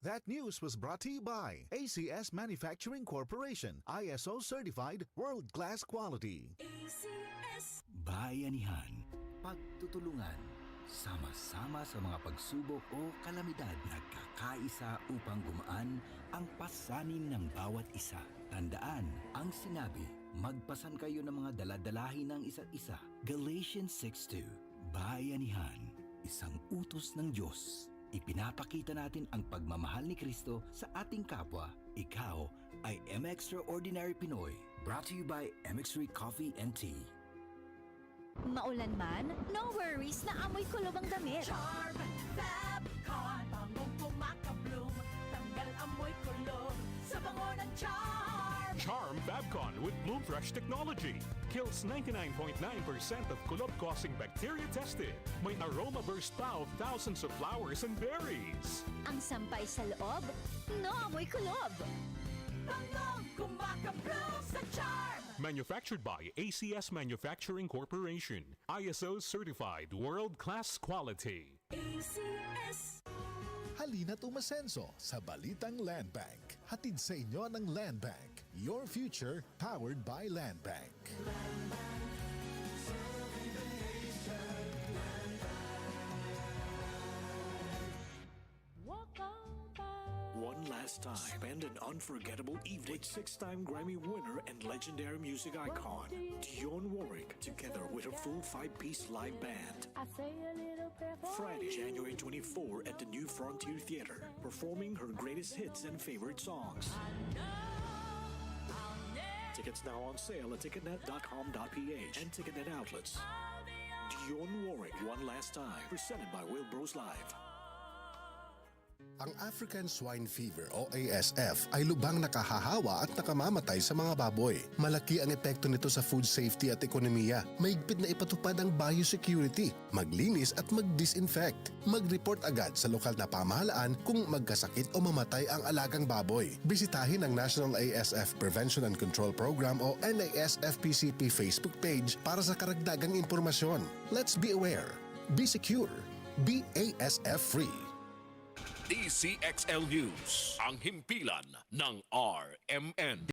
That news was brought to you by ACS Manufacturing Corporation, ISO certified, world-class quality. ACS. Bayanihan, pagtutulungan, sama-sama sa mga pagsubok o kalamidad, nagkakaisa upang gumaan ang pasanin ng bawat isa. Tandaan ang sinabi, magpasan kayo ng mga daladalahin ng isa't isa. Galatians 6:2. Bayanihan, isang utos ng Diyos. Ipinapakita natin ang pagmamahal ni Kristo sa ating kapwa. Ikaw ay M Extraordinary Pinoy. Brought to you by MX3 Coffee and Tea. Maulan man, no worries na amoy kulob ang damit. Charm Fabcon, bangong pumakabloom, tanggal amoy kulob sa bango ng Charm. Charm Fabcon with Bloom Fresh technology kills 99.9% of kulob-causing bacteria tested. May aroma burst pa of thousands of flowers and berries. Ang sampay sa loob, no amoy kulob. Bangong kumakabloom sa Charm. Manufactured by ACS Manufacturing Corporation. ISO certified world-class quality. ACS. Halina't umasenso sa Balitang Land Bank. Hatid sa inyo ng Land Bank. Your future powered by Land Bank. One last time, spend an unforgettable evening with six-time Grammy winner and legendary music icon Dionne Warwick, together with her full five-piece live band. Friday, January 24 at the New Frontier Theater, performing her greatest hits and favorite songs. Tickets now on sale at ticketnet.com.ph and Ticketnet outlets. Dionne Warwick, One Last Time, presented by Will Bros Live. Ang African Swine Fever o ASF ay lubhang nakahahawa at nakamamatay sa mga baboy. Malaki ang epekto nito sa food safety at ekonomiya. Mahigpit na ipatupad ang biosecurity, maglinis at mag-disinfect. Mag-report agad sa lokal na pamahalaan kung magkasakit o mamatay ang alagang baboy. Bisitahin ang National ASF Prevention and Control Program o NASFPCP Facebook page para sa karagdagang impormasyon. Let's be aware, be secure, be ASF free. DCXL News, ang himpilan ng RMN.